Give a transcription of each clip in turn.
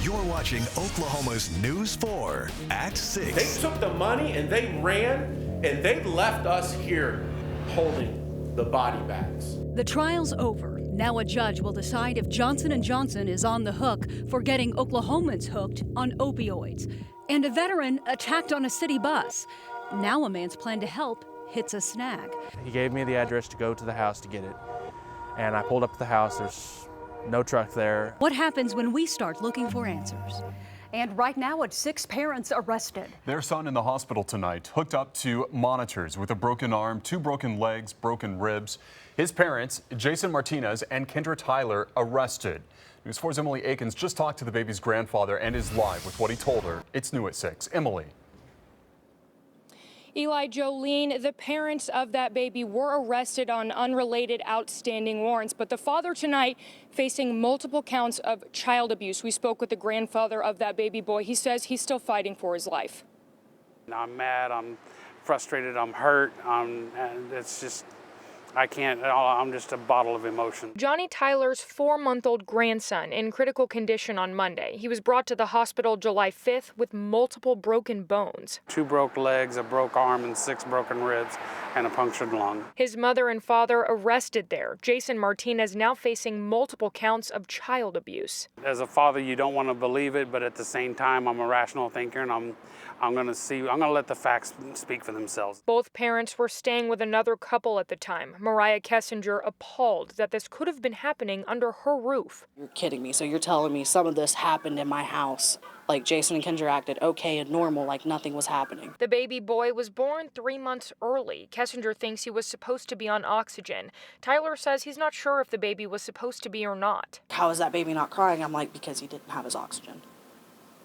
You're watching Oklahoma's News 4 at 6. They took the money and they ran and they left us here holding the body bags. The trial's over. Now a judge will decide if Johnson & Johnson is on the hook for getting Oklahomans hooked on opioids. And a veteran attacked on a city bus. Now a man's plan to help hits a snag. He gave me the address to go to the house to get it. And I pulled up to the house. There's no truck there. What happens when we start looking for answers? And right now, 6 parents arrested. Their son in the hospital tonight, hooked up to monitors with a broken arm, 2 broken legs, broken ribs. His parents, Jason Martinez and Kendra Tyler, arrested. News 4's Emily Akins just talked to the baby's grandfather and is live with what he told her. It's new at 6. Emily. Eli, Jolene, the parents of that baby were arrested on unrelated outstanding warrants, but the father tonight facing multiple counts of child abuse. We spoke with the grandfather of that baby boy. He says he's still fighting for his life. I'm mad, I'm frustrated, I'm hurt, and it's just, I can't, I'm just a bottle of emotion. Johnny Tyler's 4-month-old grandson in critical condition on Monday. He was brought to the hospital July 5th with multiple broken bones. 2 broke legs, a broke arm, and 6 broken ribs, and a punctured lung. His mother and father arrested there. Jason Martinez now facing multiple counts of child abuse. As a father, you don't want to believe it, but at the same time, I'm a rational thinker, and I'm going to let the facts speak for themselves. Both parents were staying with another couple at the time. Mariah Kessinger appalled that this could have been happening under her roof. You're kidding me. So you're telling me some of this happened in my house? Like Jason and Kendra acted okay and normal, like nothing was happening. The baby boy was born 3 months early. Kessinger thinks he was supposed to be on oxygen. Tyler says he's not sure if the baby was supposed to be or not. How is that baby not crying? I'm like, because he didn't have his oxygen.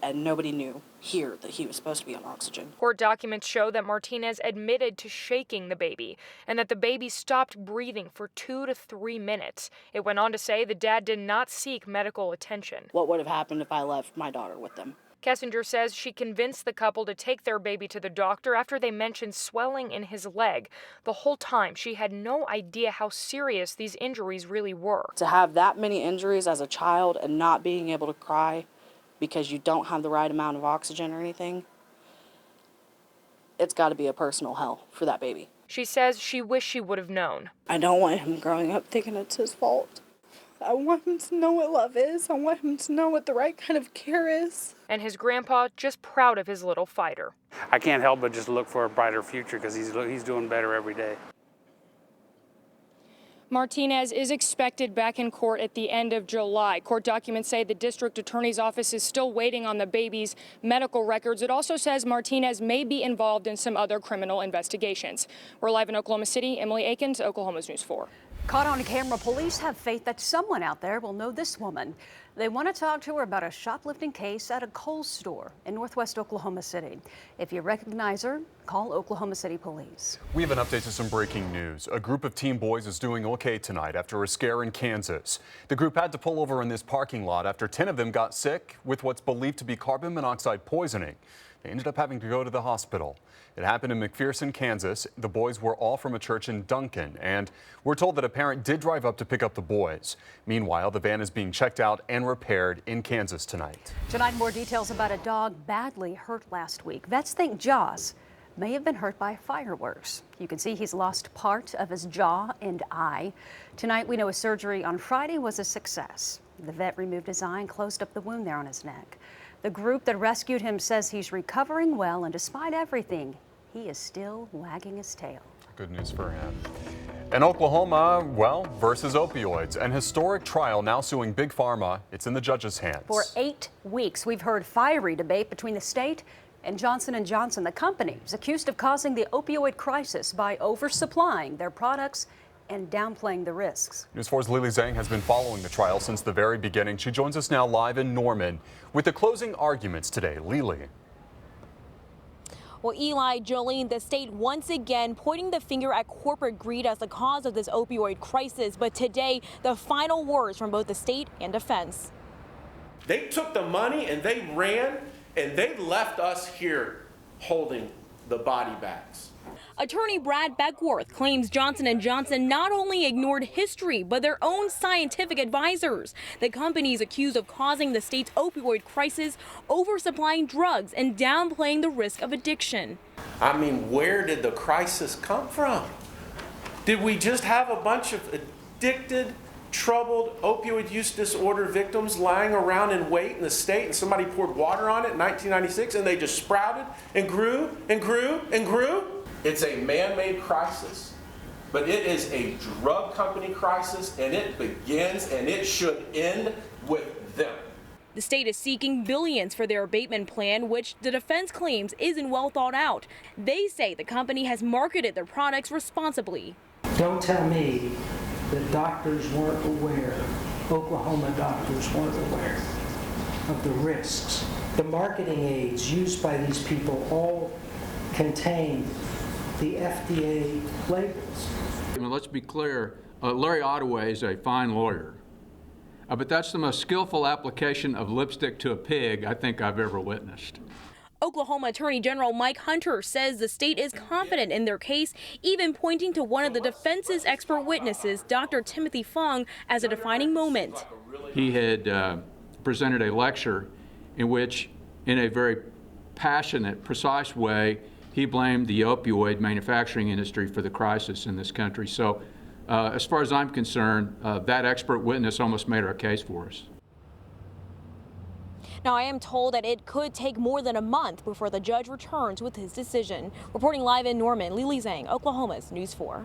And nobody knew here that he was supposed to be on oxygen. Court documents show that Martinez admitted to shaking the baby and that the baby stopped breathing for 2 to 3 minutes. It went on to say the dad did not seek medical attention. What would have happened if I left my daughter with them? Kessinger says she convinced the couple to take their baby to the doctor after they mentioned swelling in his leg. The whole time, she had no idea how serious these injuries really were. To have that many injuries as a child and not being able to cry because you don't have the right amount of oxygen or anything, it's got to be a personal hell for that baby. She says she wished she would have known. I don't want him growing up thinking it's his fault. I want him to know what love is. I want him to know what the right kind of care is. And his grandpa just proud of his little fighter. I can't help but just look for a brighter future because he's doing better every day. Martinez is expected back in court at the end of July. Court documents say the district attorney's office is still waiting on the baby's medical records. It also says Martinez may be involved in some other criminal investigations. We're live in Oklahoma City. Emily Akins, Oklahoma's News 4. Caught on camera, police have faith that someone out there will know this woman. They want to talk to her about a shoplifting case at a Kohl's store in northwest Oklahoma City. If you recognize her, call Oklahoma City Police. We have an update to some breaking news. A group of teen boys is doing okay tonight after a scare in Kansas. The group had to pull over in this parking lot after 10 of them got sick with what's believed to be carbon monoxide poisoning. They ended up having to go to the hospital. It happened in McPherson, Kansas. The boys were all from a church in Duncan, and we're told that a parent did drive up to pick up the boys. Meanwhile, the van is being checked out and repaired in Kansas tonight. Tonight, more details about a dog badly hurt last week. Vets think Jaws may have been hurt by fireworks. You can see he's lost part of his jaw and eye. Tonight, we know his surgery on Friday was a success. The vet removed his eye and closed up the wound there on his neck. The group that rescued him says he's recovering well, and despite everything, he is still wagging his tail. Good news for him. And Oklahoma, well, versus opioids. An historic trial now suing Big Pharma. It's in the judge's hands. For 8 weeks, we've heard fiery debate between the state and Johnson & Johnson. The company is accused of causing the opioid crisis by oversupplying their products and downplaying the risks. News 4's Lily Zhang has been following the trial since the very beginning. She joins us now live in Norman with the closing arguments today. Lily. Well, Eli, Jolene, the state once again pointing the finger at corporate greed as the cause of this opioid crisis. But today, the final words from both the state and defense. They took the money and they ran and they left us here holding the body bags. Attorney Brad Beckworth claims Johnson & Johnson not only ignored history, but their own scientific advisors. The company is accused of causing the state's opioid crisis, oversupplying drugs, and downplaying the risk of addiction. I mean, where did the crisis come from? Did we just have a bunch of addicted, troubled opioid use disorder victims lying around in wait in the state, and somebody poured water on it in 1996 and they just sprouted and grew and grew and grew? It's a man-made crisis, but it is a drug company crisis, and it begins and it should end with them. The state is seeking billions for their abatement plan, which the defense claims isn't well thought out. They say the company has marketed their products responsibly. Don't tell me that doctors weren't aware, Oklahoma doctors weren't aware of the risks. The marketing aids used by these people all contain the FDA labels. I mean, let's be clear, Larry Ottaway is a fine lawyer, but that's the most skillful application of lipstick to a pig I think I've ever witnessed. Oklahoma Attorney General Mike Hunter says the state is confident in their case, even pointing to one of the defense's expert witnesses, Dr. Timothy Fung, as a defining moment. He had presented a lecture in which, in a very passionate, precise way, he blamed the opioid manufacturing industry for the crisis in this country. So as far as I'm concerned, that expert witness almost made our case for us. Now, I am told that it could take more than a month before the judge returns with his decision. Reporting live in Norman, Lily Zhang, Oklahoma's News 4.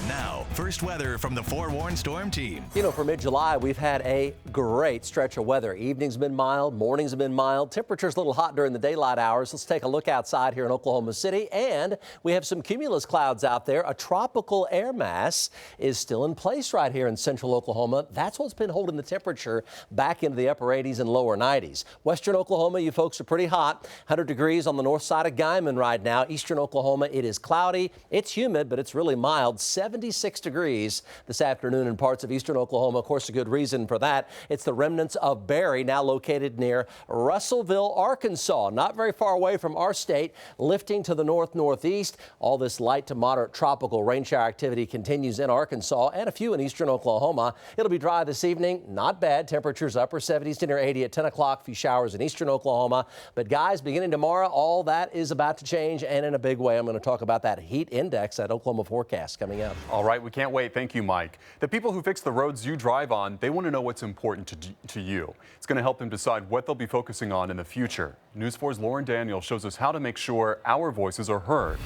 Now, first weather from the Forewarned Storm Team. You know, for mid-July, we've had a great stretch of weather. Evenings have been mild, mornings have been mild, temperatures a little hot during the daylight hours. Let's take a look outside here in Oklahoma City, and we have some cumulus clouds out there. A tropical air mass is still in place right here in central Oklahoma. That's what's been holding the temperature back into the upper 80s and lower 90s. Western Oklahoma, you folks are pretty hot. 100 degrees on the north side of Guymon right now. Eastern Oklahoma, it is cloudy. It's humid, but it's really mild. 76 degrees this afternoon in parts of eastern Oklahoma. Of course, a good reason for that. It's the remnants of Barry, now located near Russellville, Arkansas, not very far away from our state, lifting to the north-northeast. All this light to moderate tropical rain shower activity continues in Arkansas and a few in eastern Oklahoma. It'll be dry this evening. Not bad. Temperatures upper 70s to near 80 at 10 o'clock. Few showers in eastern Oklahoma. But guys, beginning tomorrow, all that is about to change, and in a big way. I'm going to talk about that heat index at Oklahoma Forecast coming up. All right, we can't wait. Thank you, Mike. The people who fix the roads you drive on, they want to know what's important to you. It's going to help them decide what they'll be focusing on in the future. News 4's Lauren Daniel shows us how to make sure our voices are heard.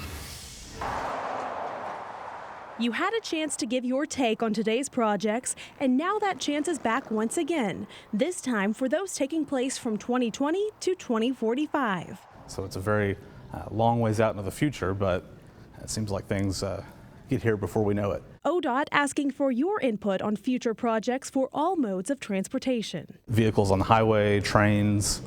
You had a chance to give your take on today's projects, and now that chance is back once again, this time for those taking place from 2020 to 2045. So it's a very long ways out into the future, but it seems like things get here before we know it. ODOT asking for your input on future projects for all modes of transportation. Vehicles on the highway, trains,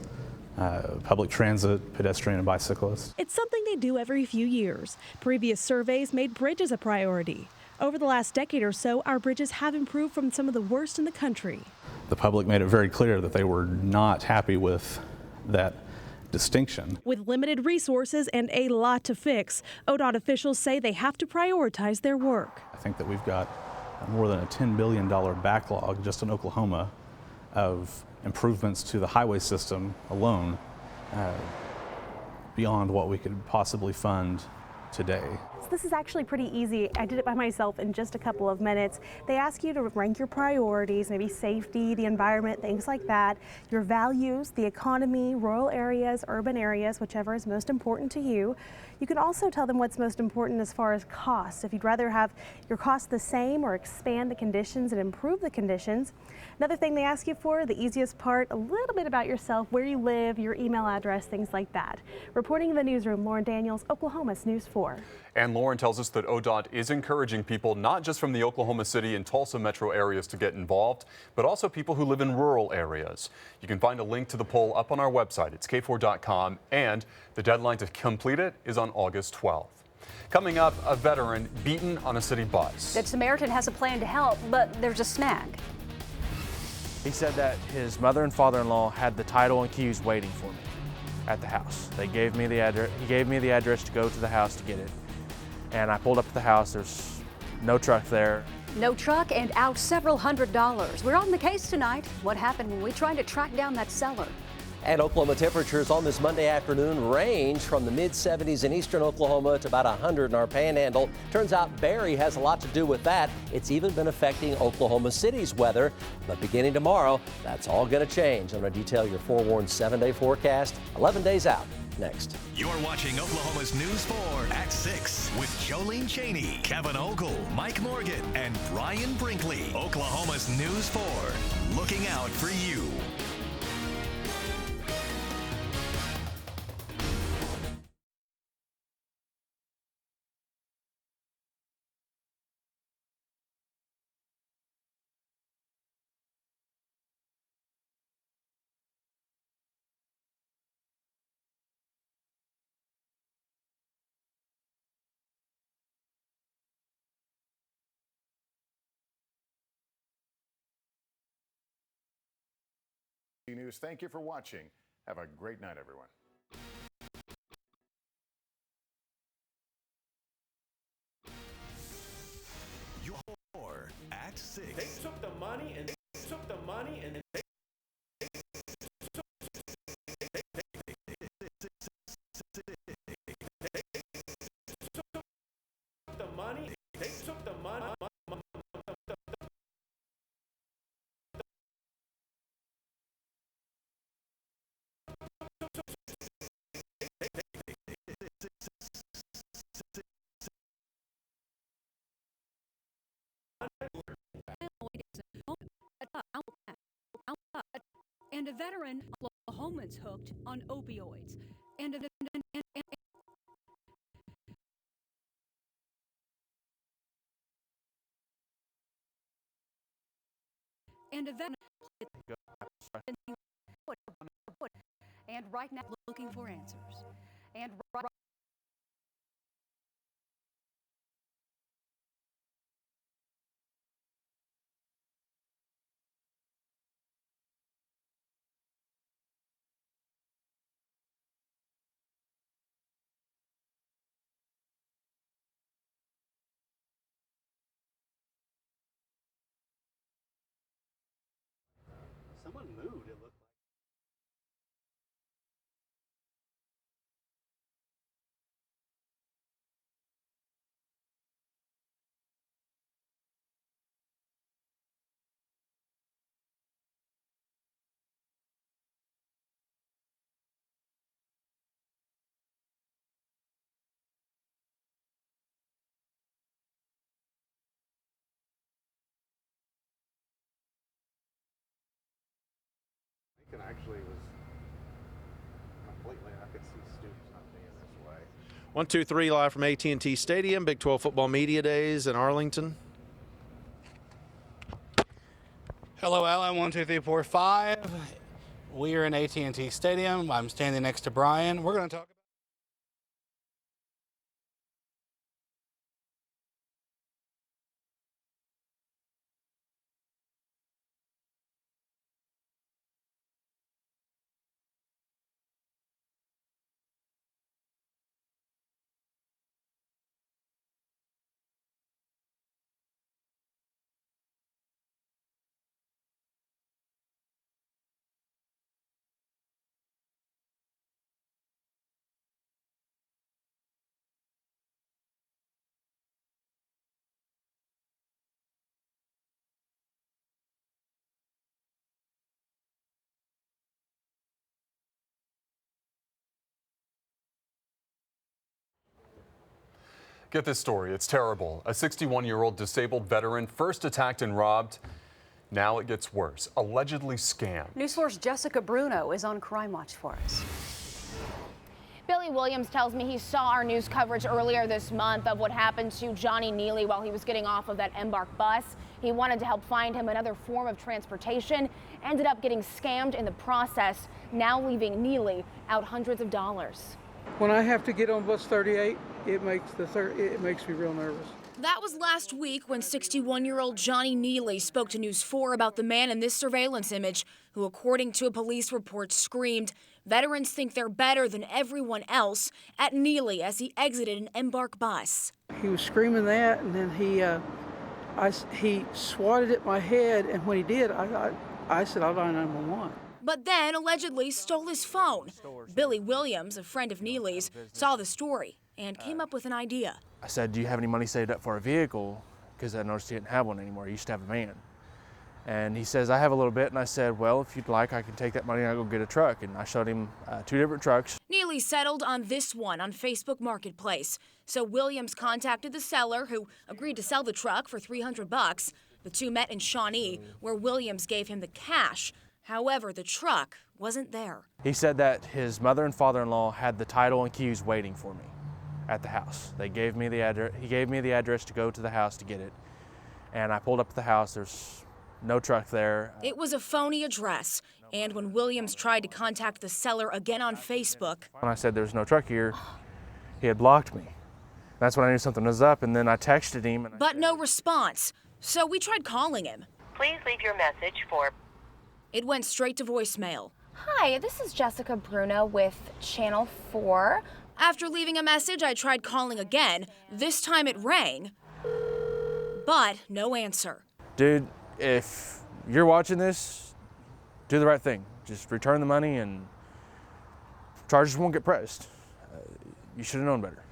public transit, pedestrian and bicyclists. It's something they do every few years. Previous surveys made bridges a priority. Over the last decade or so, our bridges have improved from some of the worst in the country. The public made it very clear that they were not happy with that distinction. With limited resources and a lot to fix, ODOT officials say they have to prioritize their work. I think that we've got more than a $10 billion backlog just in Oklahoma of improvements to the highway system alone, beyond what we could possibly fund today. This is actually pretty easy. I did it by myself in just a couple of minutes. They ask you to rank your priorities, maybe safety, the environment, things like that, your values, the economy, rural areas, urban areas, whichever is most important to you. You can also tell them what's most important as far as costs. If you'd rather have your costs the same or expand the conditions and improve the conditions. Another thing they ask you for, the easiest part, a little bit about yourself, where you live, your email address, things like that. Reporting in the newsroom, Lauren Daniels, Oklahoma's News 4. And Lauren tells us that ODOT is encouraging people not just from the Oklahoma City and Tulsa metro areas to get involved, but also people who live in rural areas. You can find a link to the poll up on our website. It's k4.com, and the deadline to complete it is on August 12th. Coming up, a veteran beaten on a city bus. Good Samaritan has a plan to help, but there's a snag. He said that his mother and father-in-law had the title and keys waiting for me. at the house. They gave me the address. He gave me the address to go to the house to get it. And I pulled up to the house. There's no truck there. No truck and out several $100s. We're on the case tonight. What happened when we tried to track down that seller? And Oklahoma temperatures on this Monday afternoon range from the mid-70s in eastern Oklahoma to about 100 in our panhandle. Turns out Barry has a lot to do with that. It's even been affecting Oklahoma City's weather. But beginning tomorrow, that's all going to change. I'm going to detail your forewarned 7-day forecast 11 days out. Next. You're watching Oklahoma's News 4 at 6 with Jolene Cheney, Kevin Ogle, Mike Morgan, and Brian Brinkley. Oklahoma's News 4, looking out for you. News. Thank you for watching. Have a great night, everyone. You're at 6. They took the money and they And a veteran Oklahoman's hooked on opioids. And a veteran. And right now looking for answers. And someone moved, it looked like. Actually was completely, I could see Stoops not being this way. 1, 2, 3 live from AT&T Stadium, Big 12 Football Media Days in Arlington. Hello, Alan. 1, 2, 3, 4, 5. We are in AT&T Stadium. I'm standing next to Brian. We're going to talk about Get this story. It's terrible. A 61-year-old disabled veteran first attacked and robbed. Now it gets worse. Allegedly scammed. News 4's Jessica Bruno is on Crime Watch for us. Billy Williams tells me he saw our news coverage earlier this month of what happened to Johnny Neely while he was getting off of that Embark bus. He wanted to help find him another form of transportation, ended up getting scammed in the process, now leaving Neely out hundreds of dollars. When I have to get on bus 38, it makes me real nervous. That was last week when 61-year-old Johnny Neely spoke to News 4 about the man in this surveillance image who, according to a police report, screamed, "Veterans think they're better than everyone else," at Neely as he exited an Embark bus. He was screaming that, and then he swatted at my head, and when he did, I said, "I'll dial 911." But then allegedly stole his phone. Billy Williams, a friend of Neely's, saw the story and came up with an idea. I said, "Do you have any money saved up for a vehicle?" Because I noticed he didn't have one anymore. He used to have a van. And he says, "I have a little bit." And I said, "Well, if you'd like, I can take that money and I'll go get a truck." And I showed him 2 different trucks. Neely settled on this one on Facebook Marketplace. So Williams contacted the seller, who agreed to sell the truck for $300. The two met in Shawnee, where Williams gave him the cash. However, the truck wasn't there. He said that his mother and father-in-law had the title and keys waiting for me at the house. They gave me the address. He gave me the address to go to the house to get it. And I pulled up at the house. There's no truck there. It was a phony address. And when Williams tried to contact the seller again on Facebook, when I said there's no truck here, he had blocked me. That's when I knew something was up. And then I texted him. But no response. So we tried calling him. Please leave your message for... It went straight to voicemail. Hi, this is Jessica Bruno with Channel 4. After leaving a message, I tried calling again. This time it rang, but no answer. Dude, if you're watching this, do the right thing. Just return the money and charges won't get pressed. You should have known better.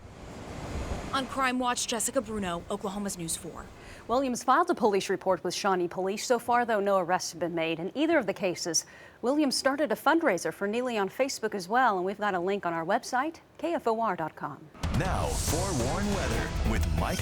On Crime Watch, Jessica Bruno, Oklahoma's News 4. Williams filed a police report with Shawnee Police. So far, though, no arrests have been made in either of the cases. Williams started a fundraiser for Neely on Facebook as well, and we've got a link on our website, KFOR.com. Now, forewarned weather with Mike